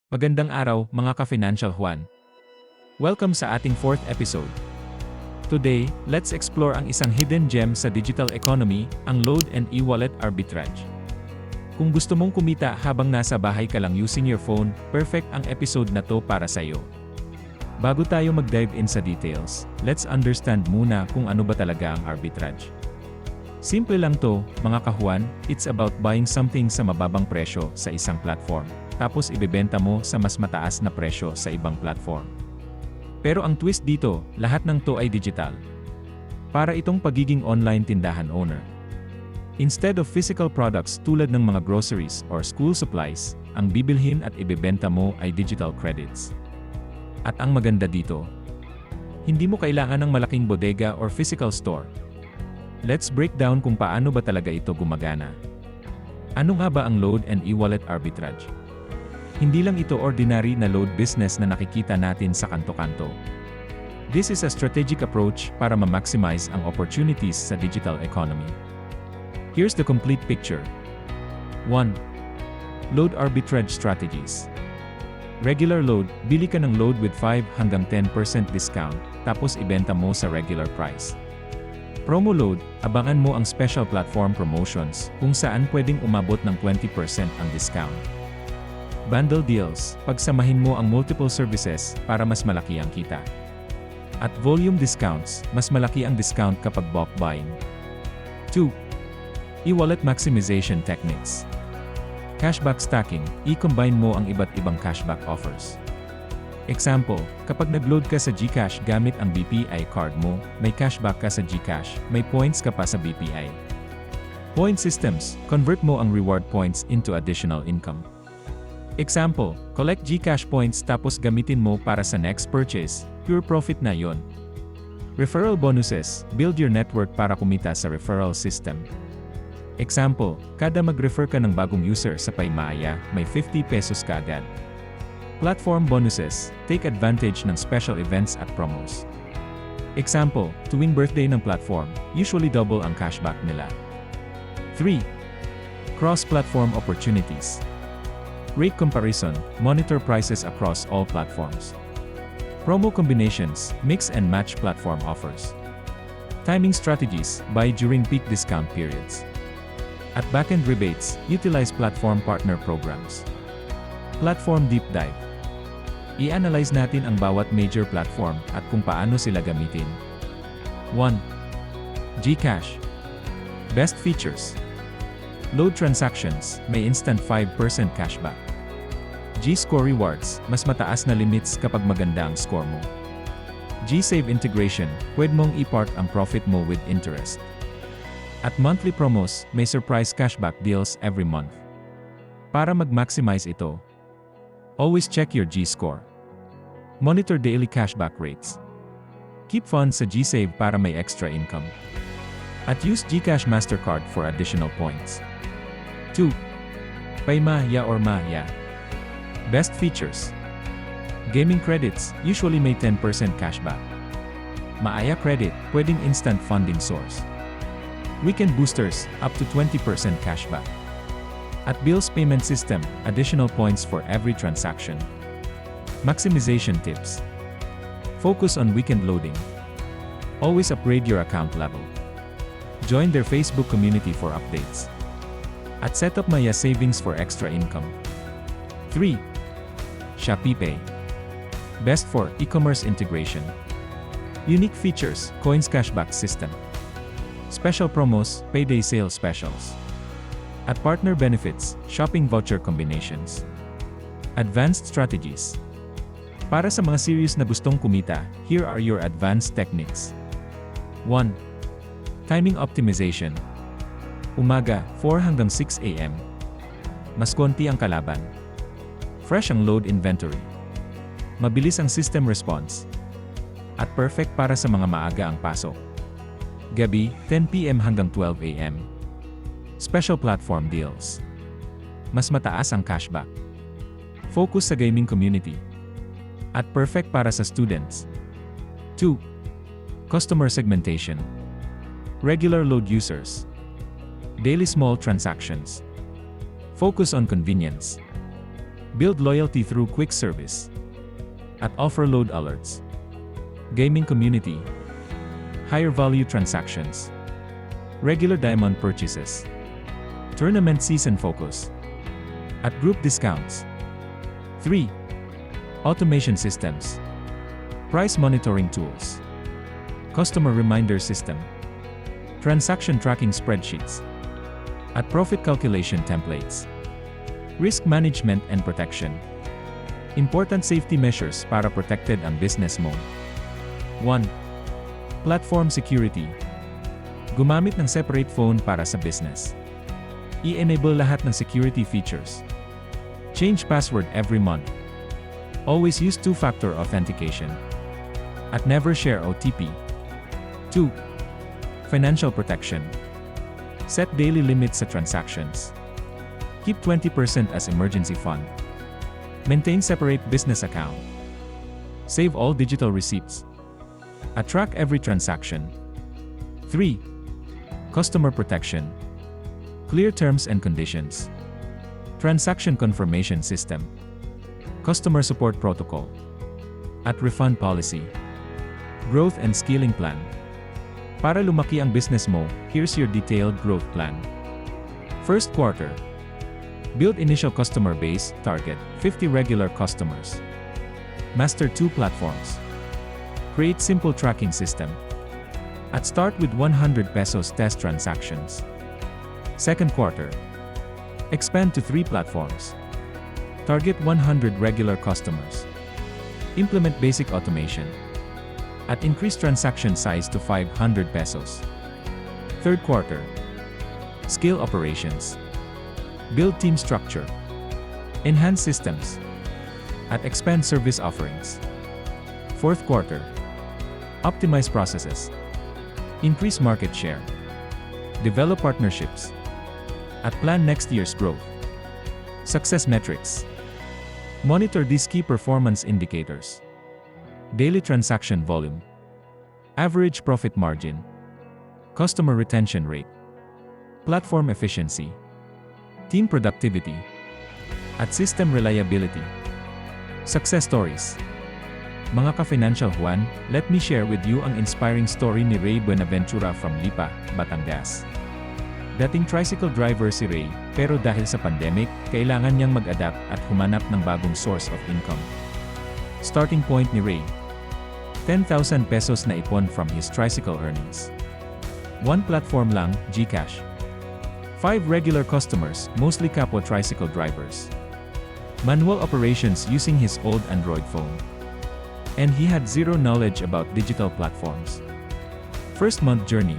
Magandang araw, mga ka-Financial Juan. Welcome sa ating 4th episode. Today, let's explore ang isang hidden gem sa digital economy, ang load and e-wallet arbitrage. Kung gusto mong kumita habang nasa bahay ka lang using your phone, perfect ang episode na to para sa iyo. Bago tayo mag-dive in sa details, let's understand muna kung ano ba talaga ang arbitrage. Simple lang to, mga kahuan, it's about buying something sa mababang presyo sa isang platform, tapos ibebenta mo sa mas mataas na presyo sa ibang platform. Pero ang twist dito, lahat ng to ay digital. Para itong pagiging online tindahan owner. Instead of physical products tulad ng mga groceries or school supplies, ang bibilhin at ibebenta mo ay digital credits. At ang maganda dito, hindi mo kailangan ng malaking bodega or physical store. Let's break down kung paano ba talaga ito gumagana. Ano nga ba ang load and e-wallet arbitrage? Hindi lang ito ordinary na load business na nakikita natin sa kanto-kanto. This is a strategic approach para ma-maximize ang opportunities sa digital economy. Here's the complete picture. 1. Load arbitrage strategies. Regular load, bili ka ng load with 5 hanggang 10% discount, tapos ibenta mo sa regular price. Promo load, abangan mo ang special platform promotions kung saan pwedeng umabot ng 20% ang discount. Bundle deals, pagsamahin mo ang multiple services para mas malaki ang kita. At volume discounts, mas malaki ang discount kapag bulk buying. 2. E-wallet maximization techniques. Cashback stacking, i-combine mo ang iba't ibang cashback offers. Example, kapag nag-load ka sa GCash gamit ang BPI card mo, may cashback ka sa GCash, may points ka pa sa BPI. Point systems, convert mo ang reward points into additional income. Example, collect GCash points tapos gamitin mo para sa next purchase, pure profit na yon. Referral bonuses, build your network para kumita sa referral system. Example, kada mag-refer ka ng bagong user sa Paymaya, may 50 pesos ka agad. Platform bonuses, take advantage ng special events at promos. Example, tuwing birthday ng platform, usually double ang cashback nila. 3. Cross-platform opportunities. Rate comparison, monitor prices across all platforms. Promo combinations, mix and match platform offers. Timing strategies, buy during peak discount periods. At backend rebates, utilize platform partner programs. Platform deep dive. I-analyze natin ang bawat major platform at kung paano sila gamitin. 1. GCash. Best features. Load transactions, may instant 5% cashback. G-Score rewards, mas mataas na limits kapag maganda ang score mo. G-Save integration, pwede mong i-park ang profit mo with interest. At monthly promos, may surprise cashback deals every month. Para mag-maximize ito, always check your G-Score. Monitor daily cashback rates. Keep funds sa GSave para may extra income. At use GCash MasterCard for additional points. 2. Paymaya or Maya. Best features. Gaming credits, usually may 10% cashback. Maaya credit, pwedeng instant funding source. Weekend boosters, up to 20% cashback. At bills payment system, additional points for every transaction. Maximization tips. Focus on weekend loading. Always upgrade your account level. Join their Facebook community for updates. At set up Maya savings for extra income. 3. ShopeePay. Best for e-commerce integration. Unique features, coins cashback system. Special promos, payday sale specials. At partner benefits, shopping voucher combinations. Advanced strategies. Para sa mga serious na gustong kumita, here are your advanced techniques. 1. Timing optimization. Umaga, 4 hanggang 6 AM. Mas konti ang kalaban. Fresh ang load inventory. Mabilis ang system response. At perfect para sa mga maaga ang pasok. Gabi, 10 PM hanggang 12 AM. Special platform deals. Mas mataas ang cashback. Focus sa gaming community. At perfect para sa students. 2. Customer segmentation. Regular load users. Daily small transactions. Focus on convenience. Build loyalty through quick service. At offer load alerts. Gaming community. Higher value transactions. Regular diamond purchases. Tournament season focus. At group discounts. 3. Automation systems. Price monitoring tools. Customer reminder system. Transaction tracking spreadsheets. At profit calculation templates. Risk management and protection. Important safety measures para protected ang business mo. 1. Platform security. Gumamit ng separate phone para sa business. I-enable lahat ng security features. Change password every month. Always use two-factor authentication. At never share OTP. 2. Financial protection. Set daily limits sa transactions. Keep 20% as emergency fund. Maintain separate business account. Save all digital receipts. Track every transaction. 3. Customer protection. Clear terms and conditions. Transaction confirmation system. Customer support protocol. At refund policy. Growth and scaling plan. Para lumaki ang business mo, here's your detailed growth plan. First quarter. Build initial customer base, target 50 regular customers. Master 2 platforms. Create simple tracking system. Start with 100 pesos test transactions. Second quarter. Expand to 3 platforms. Target 100 regular customers. Implement basic automation. Increase transaction size to 500 pesos. Third quarter. Scale operations. Build team structure. Enhance systems. Expand service offerings. Fourth quarter. Optimize processes. Increase market share. Develop partnerships. Plan next year's growth. Success metrics. Monitor these key performance indicators. Daily transaction volume. Average profit margin. Customer retention rate. Platform efficiency. Team productivity. System reliability. Success stories. Mga ka-Financial Juan, let me share with you ang inspiring story ni Ray Buenaventura from Lipa, Batangas. Dating tricycle driver si Ray, pero dahil sa pandemic, kailangan niyang mag-adapt at humanap ng bagong source of income. Starting point ni Ray. 10,000 pesos na ipon from his tricycle earnings. One platform lang, GCash. 5 regular customers, mostly kapwa tricycle drivers. Manual operations using his old Android phone. And he had zero knowledge about digital platforms. First month journey.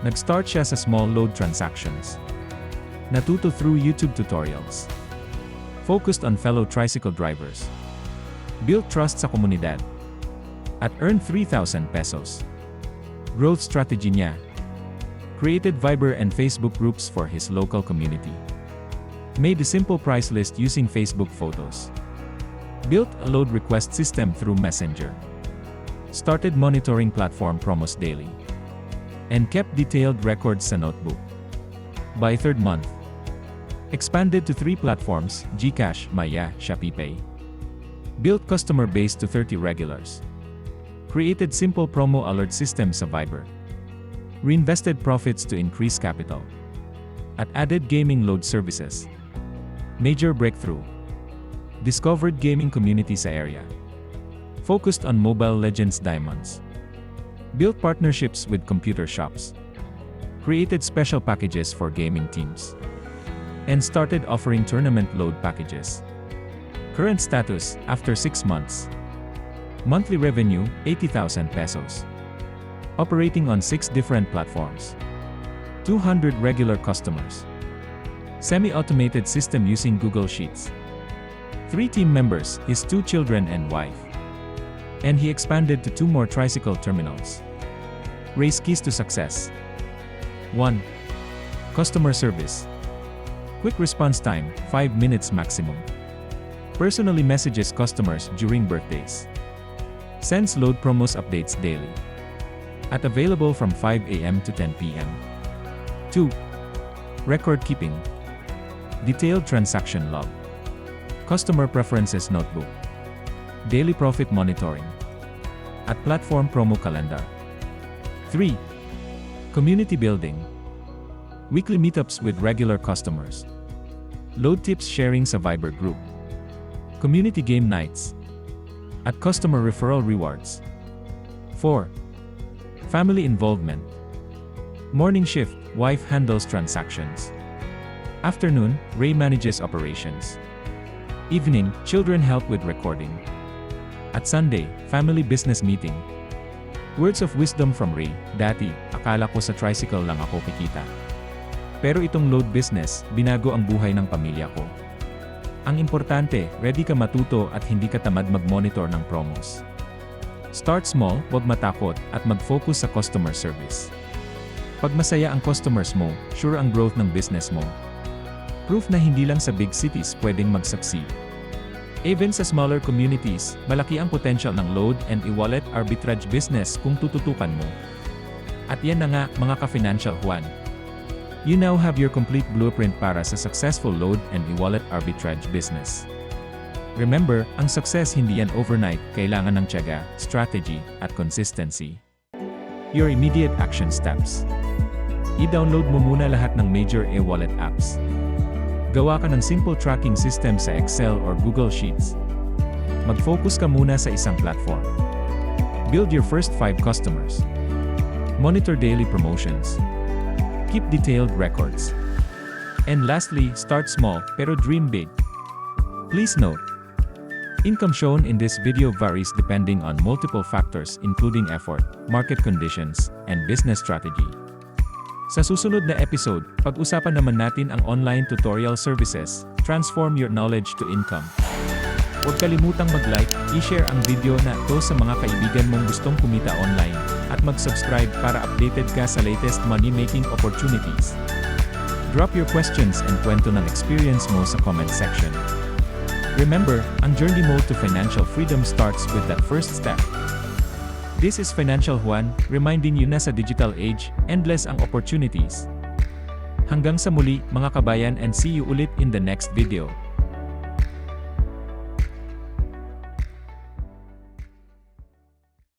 Nag-start siya sa small load transactions. Natuto through YouTube tutorials. Focused on fellow tricycle drivers. Built trust sa komunidad. Earned 3,000 pesos. Growth strategy niya. Created Viber and Facebook groups for his local community. Made a simple price list using Facebook photos. Built a load request system through Messenger. Started monitoring platform promos daily. And kept detailed records sa notebook. By third month. Expanded to 3 platforms, GCash, Maya, ShopeePay. Built customer base to 30 regulars. Created simple promo alert system sa Viber. Reinvested profits to increase capital. Added gaming load services. Major breakthrough. Discovered gaming community sa area. Focused on Mobile Legends Diamonds. Built partnerships with computer shops. Created special packages for gaming teams. And started offering tournament load packages. Current status, after 6 months. Monthly revenue, 80,000 pesos. Operating on 6 different platforms. 200 regular customers. Semi-automated system using Google Sheets. 3 team members, his 2 children and wife. And he expanded to 2 more tricycle terminals. Ray's keys to success. 1. Customer service. Quick response time, 5 minutes maximum. Personally messages customers during birthdays. Sends load promos updates daily. Available from 5 a.m. to 10 p.m. 2. Record keeping. Detailed transaction log. Customer Preferences Notebook, Daily Profit Monitoring, at Platform Promo Calendar. 3. Community Building, Weekly Meetups with regular customers, Load Tips Sharing sa Viber Group, Community Game Nights, at Customer Referral Rewards. 4. Family Involvement, Morning Shift, Wife handles transactions. Afternoon, Ray manages operations. Evening, children help with recording. At Sunday, family business meeting. Words of wisdom from Ray, dati, akala ko sa tricycle lang ako kikita. Pero itong load business, binago ang buhay ng pamilya ko. Ang importante, ready ka matuto at hindi ka tamad mag-monitor ng promos. Start small, huwag matakot, at mag-focus sa customer service. Pag masaya ang customers mo, sure ang growth ng business mo. Proof na hindi lang sa big cities pwedeng mag-succeed. Even sa smaller communities, malaki ang potential ng load and e-wallet arbitrage business kung tututukan mo. At yan na nga, mga ka-Financial Juan. You now have your complete blueprint para sa successful load and e-wallet arbitrage business. Remember, ang success hindi yan overnight, kailangan ng tiyaga, strategy, at consistency. Your immediate action steps. I-download mo muna lahat ng major e-wallet apps. Gawa ka ng simple tracking system sa Excel or Google Sheets. Mag-focus ka muna sa isang platform. Build your first 5 customers. Monitor daily promotions. Keep detailed records. And lastly, start small, pero dream big. Please note, income shown in this video varies depending on multiple factors including effort, market conditions, and business strategy. Sa susunod na episode, pag-usapan naman natin ang online tutorial services, transform your knowledge to income. Huwag kalimutang mag-like, i-share ang video na ito sa mga kaibigan mong gustong kumita online, at mag-subscribe para updated ka sa latest money-making opportunities. Drop your questions and kwento ng experience mo sa comment section. Remember, ang journey mo to financial freedom starts with that first step. This is Financial Juan, reminding you na sa digital age, endless ang opportunities. Hanggang sa muli, mga kabayan, and see you ulit in the next video.